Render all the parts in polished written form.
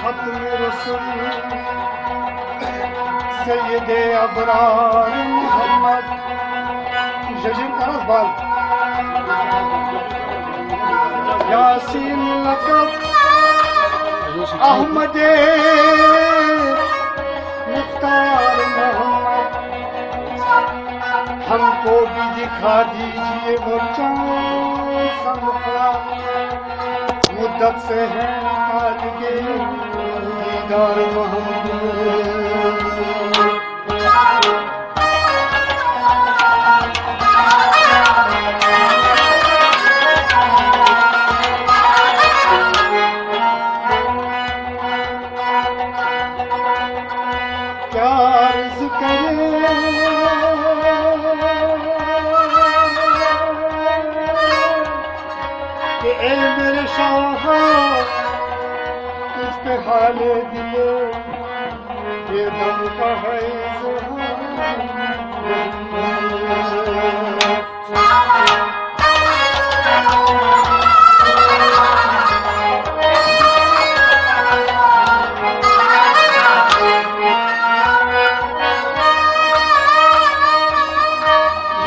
खत्म रसूल सैयदे अबरार मोहम्मद जजीर करस बाल यासीन लकब अहमदे मुख्तार मोहम्मद हमको भी दिखा दीजिए वो चाँद सा मुखड़ा मुद्दत से है आज के दीदार मोहम्मद क्या अर्ज़ करें कि ए मेरे शाह तुझ पे हाले दिले ये दम का है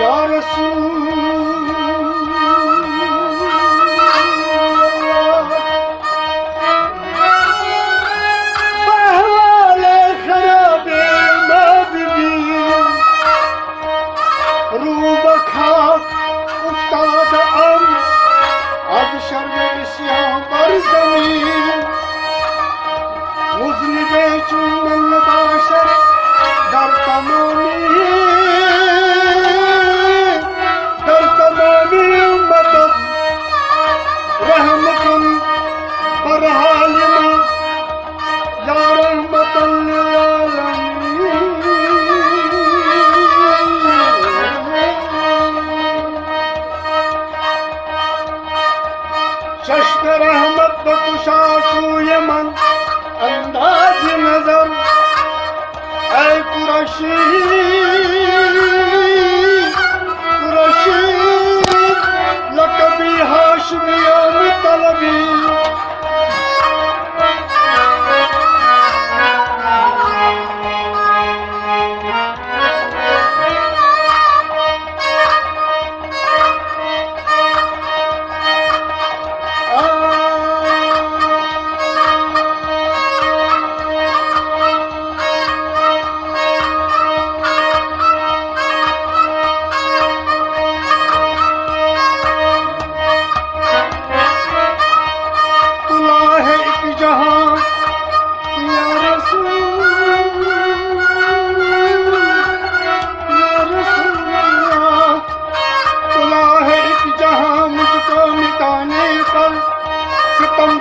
या चश्म रहमत बकुशाशूय मन अंदाज नजर ऐ कुरैशी कुरैशी लकबी हाशमिया तलबी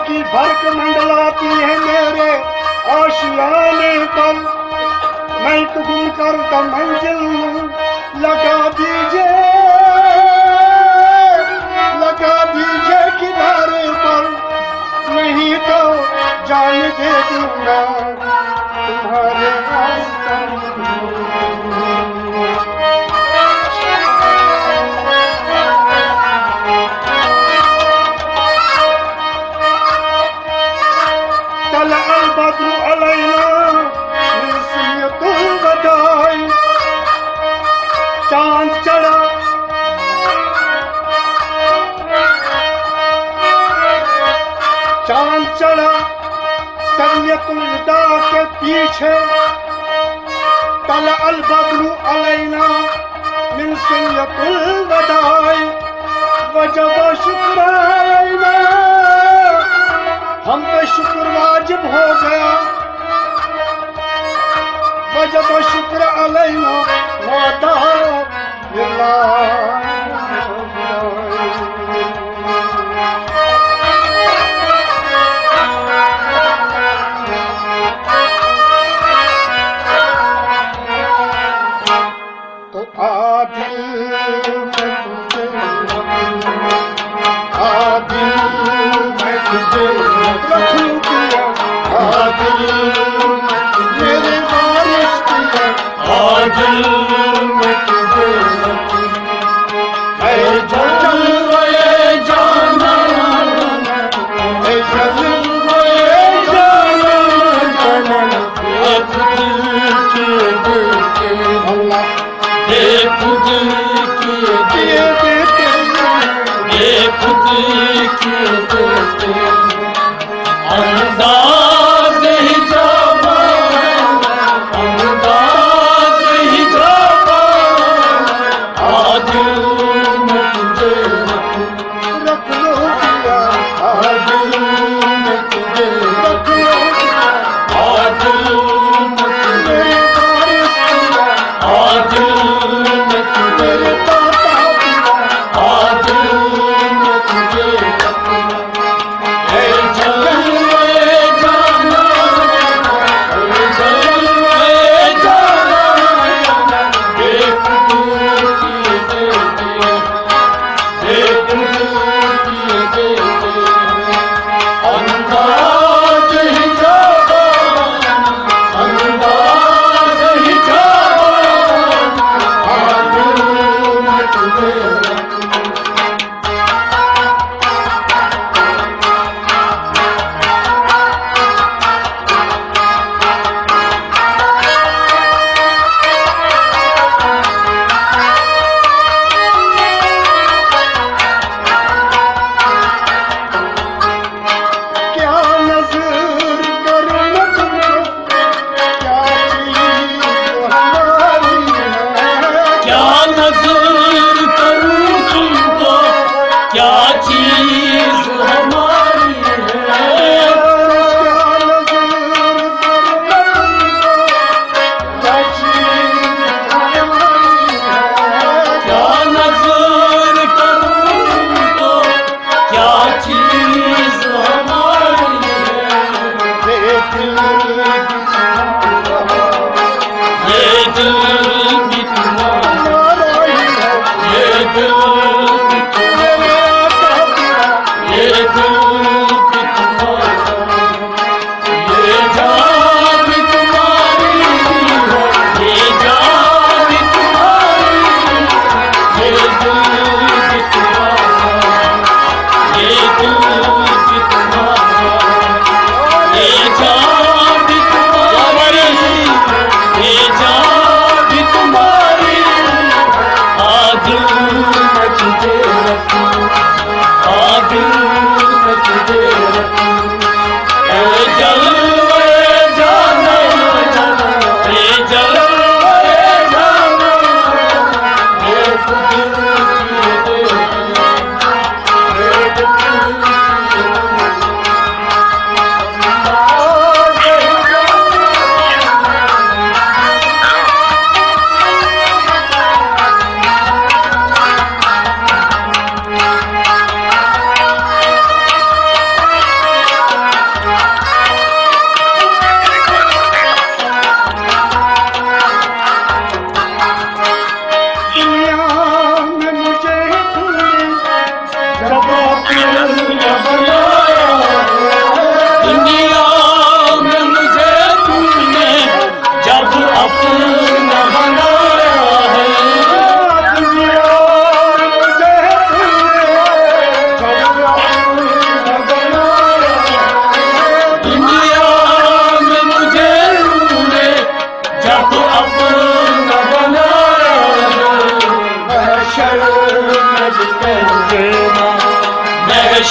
की भड़क मंडलाती है मेरे आशियाने पर मैं गुम करता मंजिल लगा दीजिए किनारे पर नहीं तो जान दे दूंगा तुम्हारे बद्रु अलैना निसियतुल बदाई चांद चढ़ा सरियतुल विदा के पीछे तल अल बद्रु अलैना निसियतुल बदाई वजब शुक्राना हम पे शुक्र वाजिब हो गया वजब शुक्र अलैना वादा तो आदिल मेरे बारिश आदिल में तुझे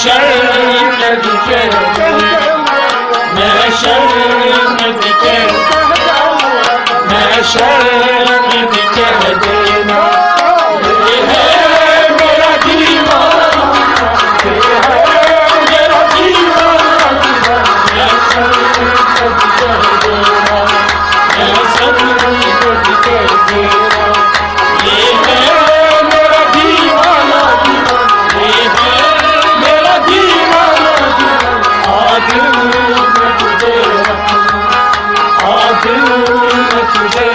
शरण के मैं शरण के मैं शरण के देना ये है मेरा जीवन ये है मेरा जीवन मैं शरण के देना मैं शरण के देना ये है मेरा जीवन ये है मेरा जीवन आज मैं तुझे आज मैं तुझे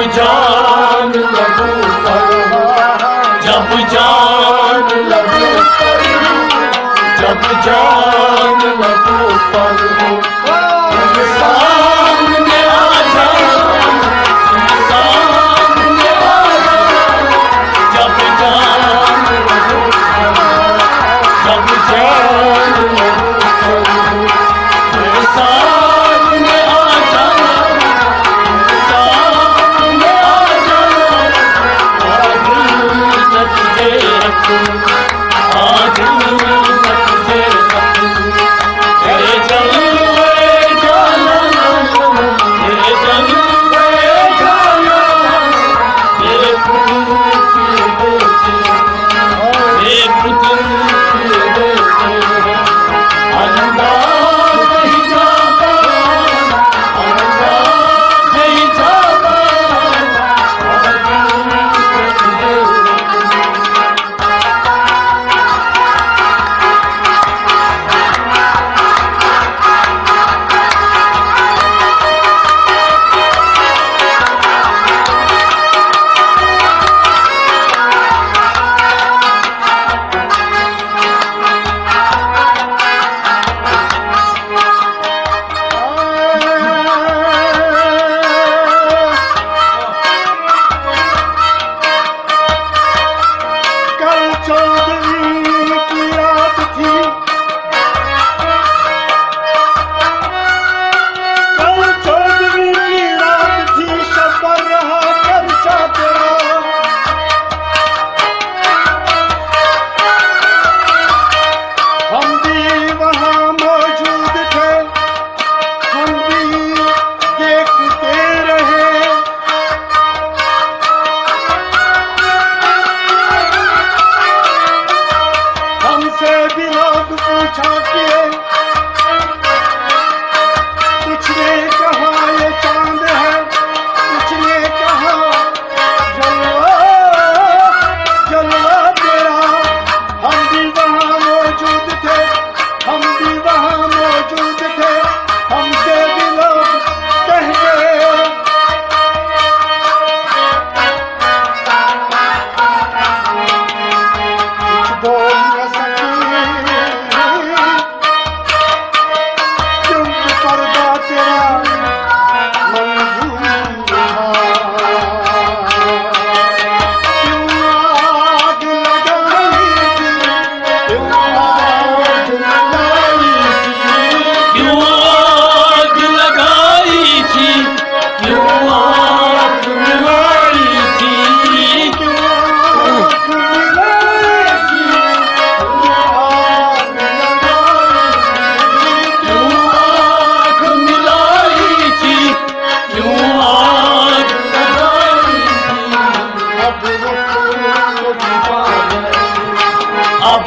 जान लगू जब जान लगू जब जान लगू पर सामने आ जा सामने आ जा जब जान लगू जब जान लगू सामने आ जा आज तुझे तेरे जलवे जाना तेरे जलवे जाना तेरे फूल तेरे फूल अंदाज नहीं जाता अंदाज नहीं जाता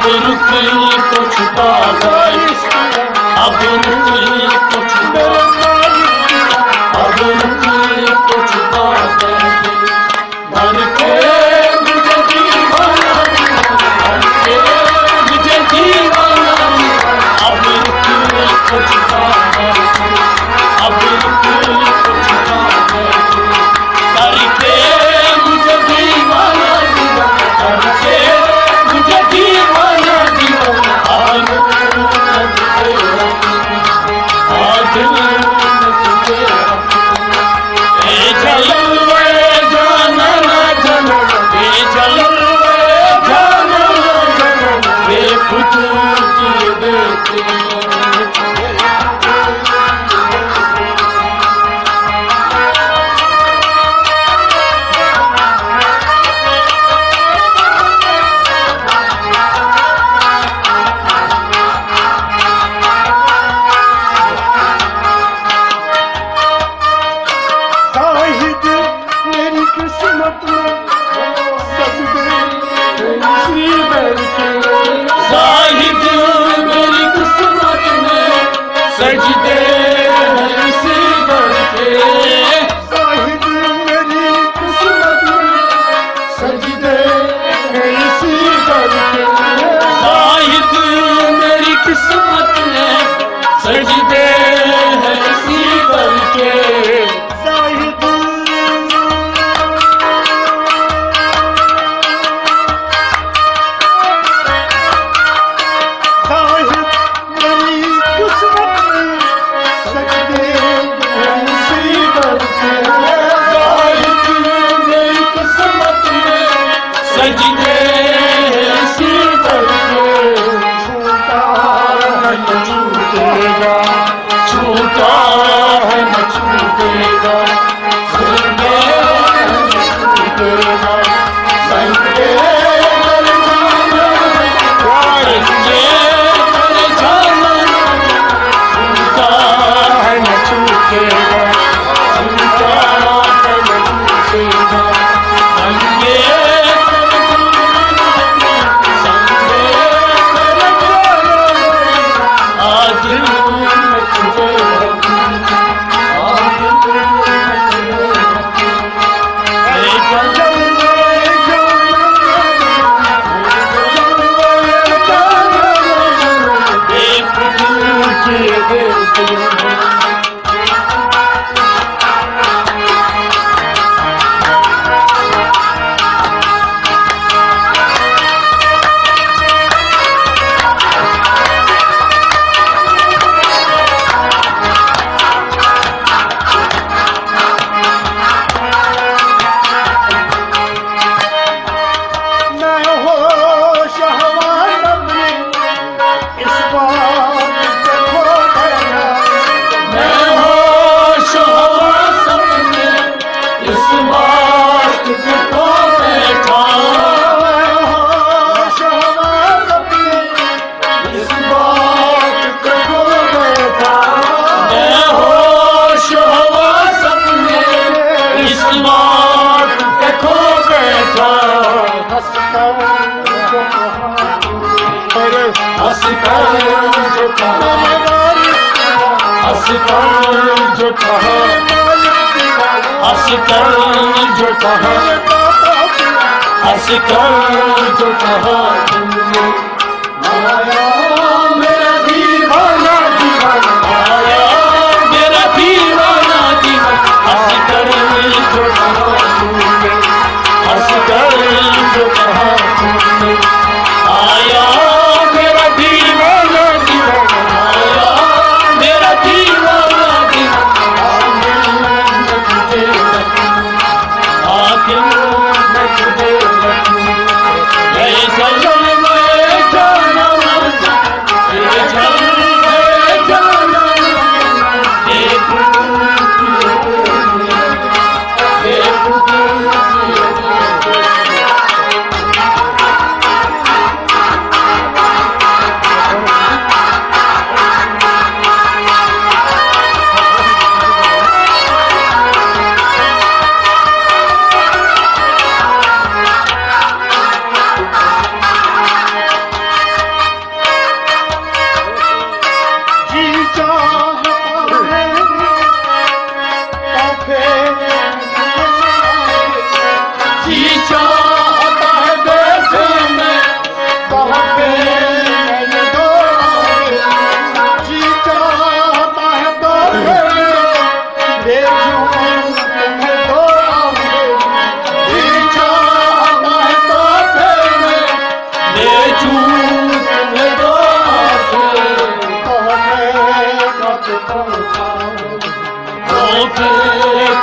अब रुक तो छुपा गए, अब रुक तो छुपा, अब रुक तो छुपा गए। भर के मुझे दीवाना, भर के मुझे दीवाना, अब रुक तो छुपा गए, अब रुक तो छुपा गए। करके मुझे दीवाना, करके मुझे दीवाना, दीवाना आज ए जलवे जाना ना जाना, ए जलवे जाना ना जाना, वे खुद की देते।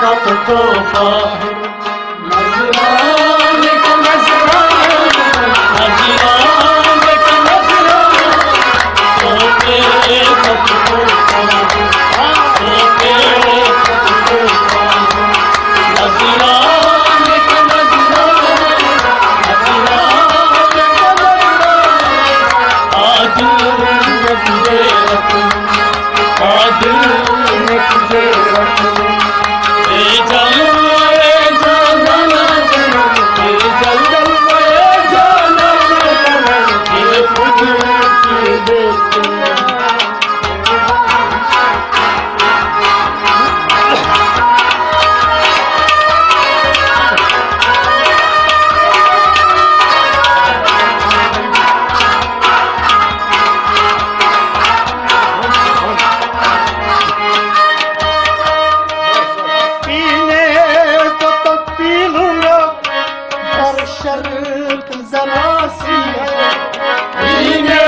कब तोहफा है नजराने का नजराना नजराने का नजराना तोहफे कब तोहफा तोहफे कब तोहफा नजराने का नजराना नजराने का नजराना आज मैं तुझे रखूं आज मैं तुझे रखूं ए जलवे जाना ए जलवे जाना ये खुद की देखूं शर्त जरा सी है पीने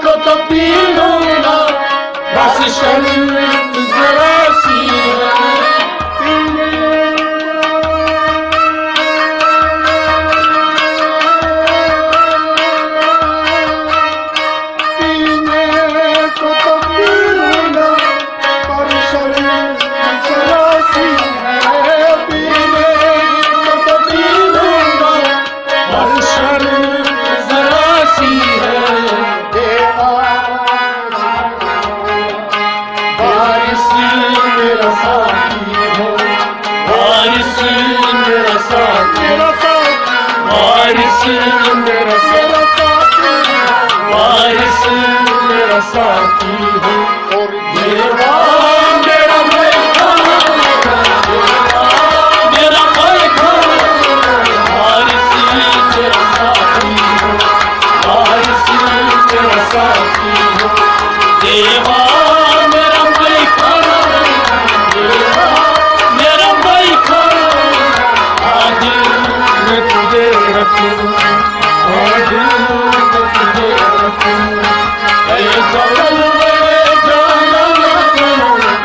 को तो पी लूंगा बस शर्त जरा सी है पीने को तो पी लूंगा पर शर्त जरा सी है पीने को तो पी लूंगा पर शर्त जरा सी है बारिश मेरा साथी हो बारिश मेरा साथी बारिश मेरा साथी बारिश मेरा साथी हो और देवा मेरा मैखाना मेरा मैखाना बारिश मेरा साथी हो बारिश मेरा साथी हो देवा मेरा मैखाना देवा मेरा मैखाना आज मैं तुझे रखूं आज मैं तुझे रखूं ए जलवे जाना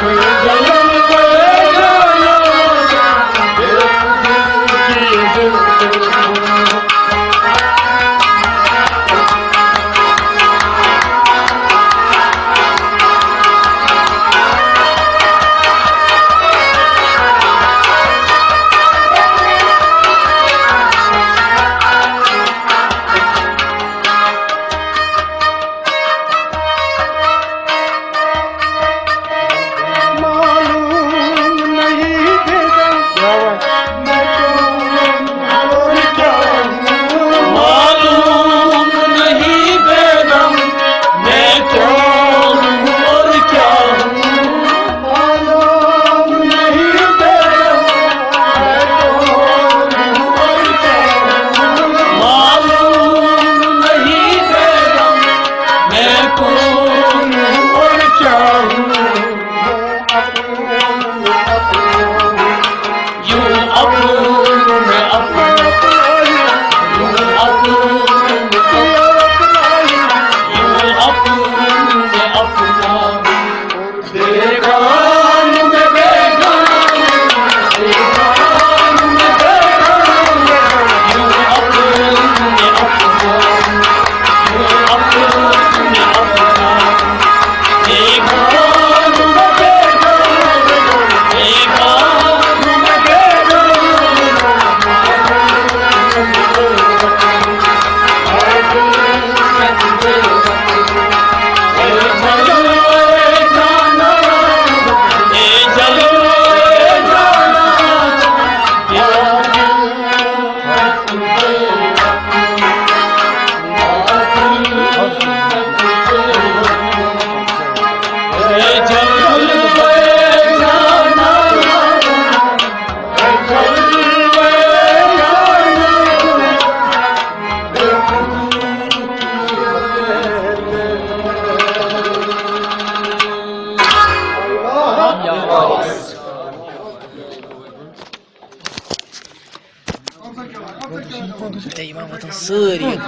ए जलवे जाना ये खुद की देखूं मालूम नहीं देगा मैं कौन और क्या हूँ मालूम नहीं बेगम मैं कौन हूँ और क्या हूँ मालूम नहीं देगा मैं कौन हूँ और क्या हूँ मालूम नहीं बेगम मैं कौन हूँ और क्या हूँ यूं अपनों में अपना यूं अपनों में अपना बेगान में बेगान बेगान में बेगान यूं अपनों में अपना यूं अपनों में अपना बेगान में बेगान बेगान में Tem uma votação séria.